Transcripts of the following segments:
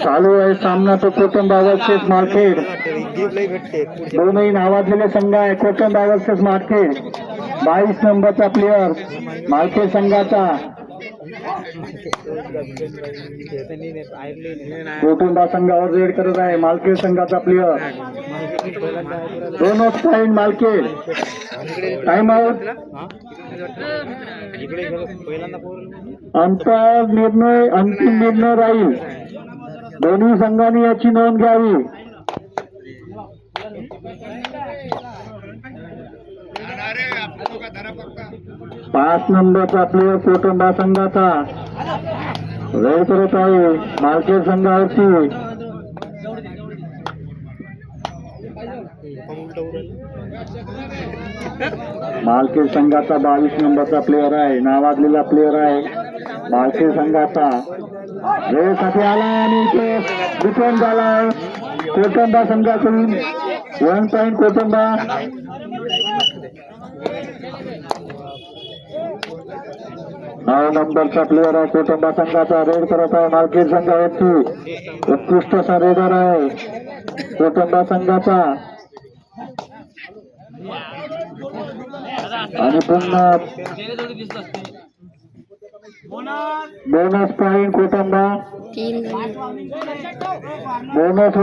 चालू आहे सामना तो कोटम बागलसेस मार्केट दोनही नावाजलेले संघ आहे. कोटम बागलसेस मार्केट 22 नंबरचा प्लेयर मार्केट संघाचा कोटुंबा संघावर रेड करत आहे. मालकेड संघाचा player 2 point Malked. Time out. अंतर निर्णय अंतिम निर्णय राहील. दोन्ही संघांनी याची नोंद घ्यावी. पाच नंबरचा प्लेयर कोटुंबा संघाचा रेड करत आहे मालकेड संघावरती. मालकेड संघाचा 22 नंबरचा प्लेयर आहे. नावाजलेला प्लेयर आहे मालकेड संघाचा. रेडसाठी आला आणि तो डिफेंड झालाय कोटुंबा संघाकडून. 1 पॉइंट कोटुंबा. 9 नंबरचा प्लेयर आहे कोटुंबा संघाचा. रेड करत आहे मालकेड संघावरती. उत्कृष्ट असा रेडर आहे कोटुंबा संघाचा. आणि पुन्हा bonus point Kotumba. Bonus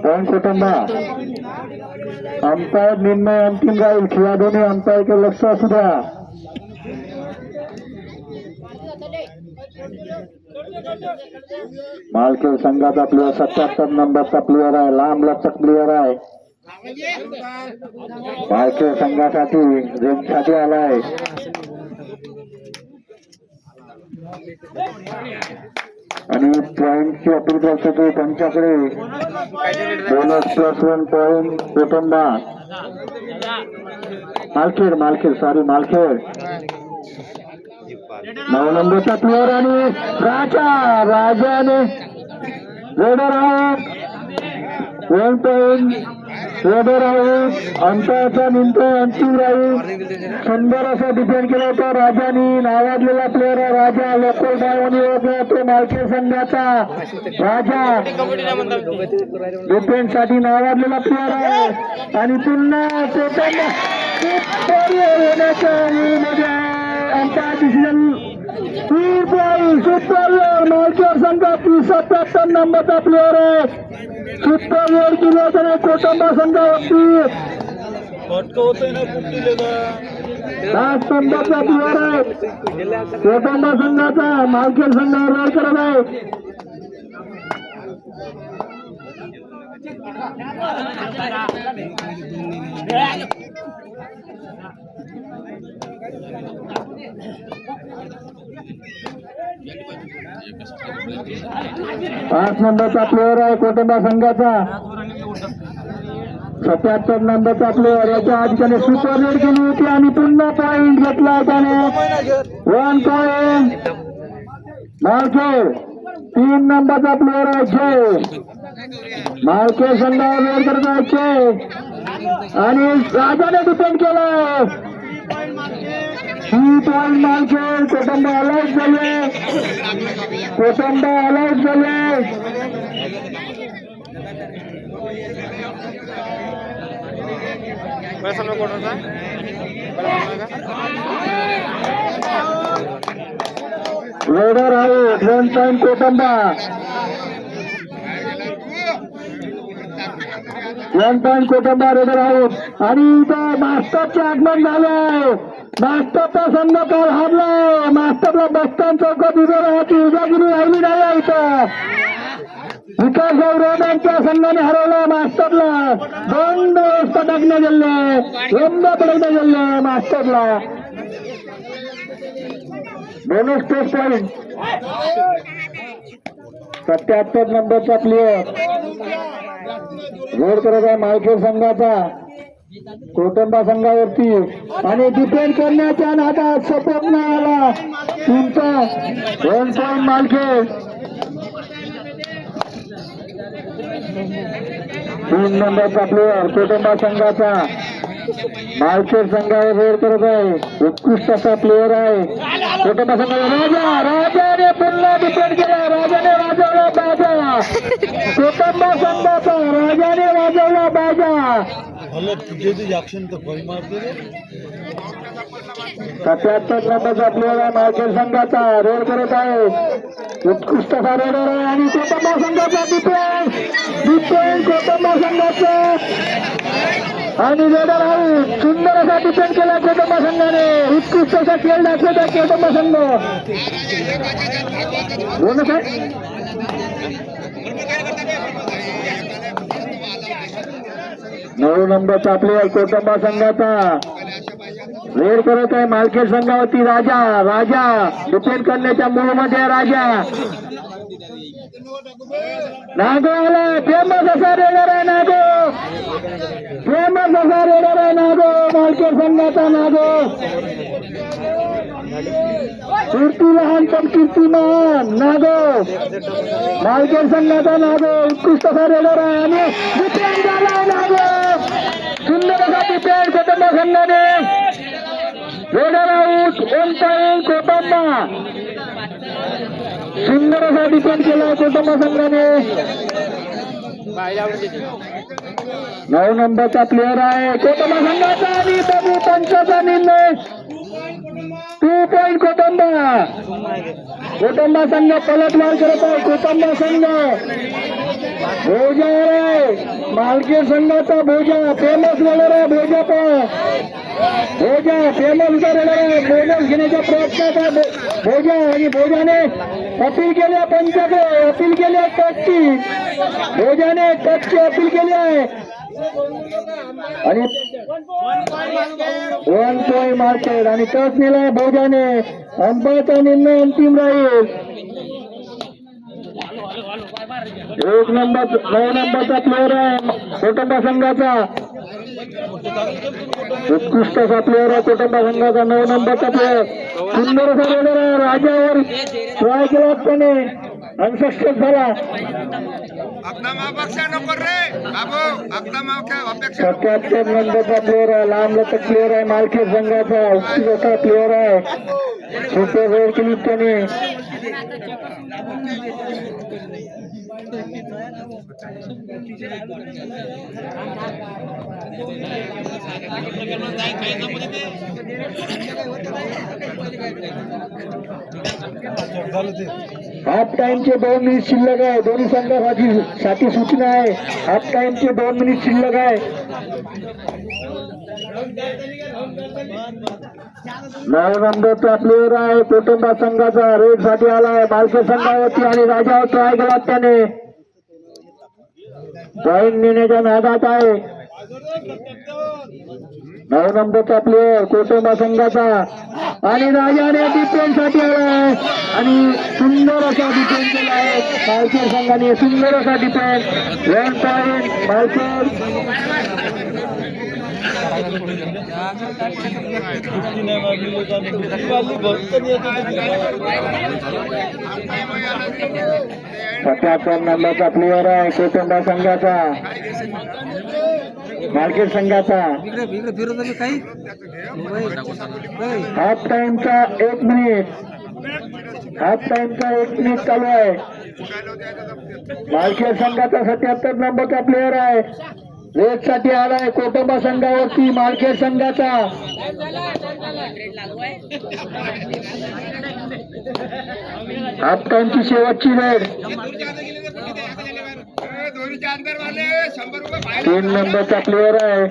point Kotumba. Umpire निर्णय अंतिम राहील. किंवा दोन्ही अंपायरकडे लक्ष असू द्या. मालकेड संघाचा प्लेयर 77 नंबरचा प्लेयर आहे. लांब लचक प्लेयर आहे. मालकेड संघासाठी रेडसाठी आलाय. आणि पॉइंटची अपील करतो तो त्यांच्याकडे. Bonus +1 point Kotumba. Malked sorry Malked. 9 नंबरचा प्लेयर आणि राजाने raider out. 1 point raider out. अंताचा निर्णय अंतिम राहील. सुंदर असा डिफेंड केला होता राजानी. नावाजलेला प्लेयर आहे राजा. लोकल डायमंड ओळखला तो मालकेड संघाचा राजा. डिफेन्स साठी नावाजलेला प्लेयर आहे. आणि पुन्हा अंपायर डिसिजन सुपर मालकेड संघाची 77 नंबरचा प्लेयर आहे. सुपर वेळ केली त्याने कोटुंबा संघावरती. 5 नंबरचा प्लेयर आहे कोटुंबा संघाचा. मालकेड संघावर रेड करत आहे. पाच नंबरचा प्लेयर आहे कोटुंबा संघाचा. 77 नंबरचा प्लेयर. याच्या आधी त्याने सुपर रेड केली होती आणि पुन्हा पॉइंट घेतला त्याने. 1 पॉइंट मालकेड. 3 नंबरचा प्लेयर आहे जय. मालकेड संघावर रेड करत आहे जय. आणि राजाने डिफेंड केला. 3 पॉइंट मालकेड. कोटुंबा अलर्ट झाले. कोटुंबा अलर्ट झाले. Raider out. 1 point Kotumba. 1 point Kotumba. Raider out. आणि इथं मास्टरचे आगमन झाले. मास्टरचा संघ काल हारलाय. मास्टरला बसतान चौकात उभं राहायची उजागिरी राहिली नाही. इथं विकासराव रोडांच्या संघाने हरवला मास्टरला. 2 पटकण्या गेले. 2 पटकण्या गेले मास्टरला. Bonus +1 point. 77 नंबरचा प्लेयर रेड करत आहे मालकेड संघाचा. कोटंबा संघावरती आणि डिपेंड करण्याच्या नादात सपोर्ट नाही आला तुमचा 1 पॉईंट मालके 3 नंबरचा प्लेअर कोटंबा संघाचा मालखेड संघावर रेड करत आहे उत्कृष्ट असा प्लेअर आहे कोटंबा संघाचा राजाने पुन्हा डिपेंड केला राजाने वाजवला बाजा कोटंबा संघाचा राजाने वाजवला बाजा 77 नंबरचा प्लेअर आहे मालखेड संघाचा रेड करत आहे उत्कृष्ट असा रेडर आहे आणि कोटंबा संघाचा डिपेंड कोटंबा संघाचा आणि रेडर आऊट सुंदर असा डिपेंड केला कोटंबा संघाने उत्कृष्ट असा खेळ दाखवत आहे कोटंबा संघ बोनस आहे 9 नंबरचा प्लेअर कोटंबा संघाचा रेड करत आहे मालखेड संघावरती राजा डिपेंड करण्याच्या मूळमध्ये राजा नागो आला फेमस असा रेडर आहे नागो मालखेड संघाचा नागो कीर्ती लहान पण कीर्तिमान नागो मालखेड संघाचा नागो उत्कृष्ट असा रेडर आहे आणि डिपेंड झाला नागो सुंदर असा डिपेंड कोटंबा संघाने रेडर आऊट 1 पॉईंट कोटंबा सुंदर असा डिपेंड केला कोटंबा संघाने 9 नंबरचा प्लेअर आहे कोटंबा संघाचा आणि बबू पंचाचा निर्णय 2 पॉईंट कोटंबा संघ पलटवार करत आहे कोटंबा संघ भोजा आहे मालखेड संघाचा भोजा फेमस रेडर आहे भोजा फेमस रेडर आहे बोनस घेण्याच्या प्रयत्नात आहे भोजा आणि भोजाने अपील केल्या पंचाचे अपील केल्या टचची भोजाने टचची अपील केली आहे आणि 1 पॉईंट मालखेड आणि टच नेला भोजाने अंपायरचा निर्णय अंतिम राहील 9 नंबरचा प्लेअर आहे कोटंबा संघाचा उत्कृष्ट असा प्लेअर आहे कोटंबा संघाचा 9 नंबरचा प्लेअर सुंदर असा रेडर आहे राजावर ट्राय केला त्याने अनसक्सेस झाला 77 नंबरचा प्लेअर आहे लांब लचक प्लेअर आहे मालखेड संघाचा उत्कृष्ट असा प्लेअर आहे सुपर रेड केली त्याने हाफ टाइमचे 2 मिनिट शिल्लक आहे दोन्ही संघासाठी सूचना आहे हाफ टाइमचे 2 मिनिट शिल्लक आहे 9 नंबरचा प्लेअर आहे कोटंबा संघाचा रेड साठी आला आहे मालखेड संघावरती आणि राजावर ट्राय केला त्याने पॉईंट नेण्याच्या नादात आहे 9 नंबरचा प्लेअर कोटंबा संघाचा आणि राजाने डिफेन्स साठी आला आहे आणि सुंदर असा डिफेन्स केला आहे मालखेड संघाने सुंदर असा डिफेन्स 1 पॉईंट मालखेड सत्याहत्तर नंबरचा प्लेअर आहे कोटंबा संघाचा मालखेड संघाचा हाफ टाइमचा 1 मिनिट चालू आहे मालखेड संघाचा 77 नंबरचा प्लेअर आहे रेड साठी आलाय कोटंबा संघावरती मालखेड संघाचा हाफ टाइमची शेवटची रेड 3 नंबरचा प्लेअर आहे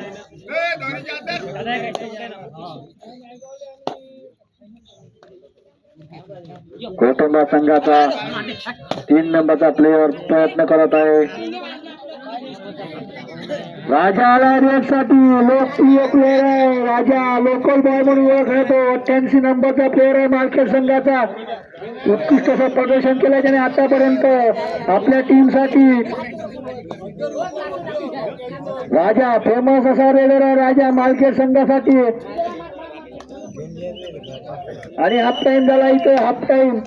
कोटंबा संघाचा 3 नंबरचा प्लेअर प्रयत्न करत आहे राजा आला रेड साठी लोकप्रिय प्लेअर आहे राजा लोकल बॉय म्हणून ओळख आहे तो 88 नंबरचा प्लेअर आहे मालखेड संघाचा उत्कृष्ट असं प्रदर्शन केलं त्याने आतापर्यंत आपल्या टीम साठी राजा फेमस असा रेडर आहे राजा मालकेट संघासाठी. आणि हाफ टाइम झाला इथे हाफ टाइम.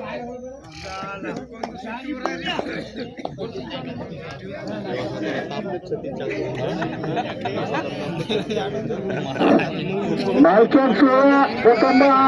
मालकेट 16 कुटुंब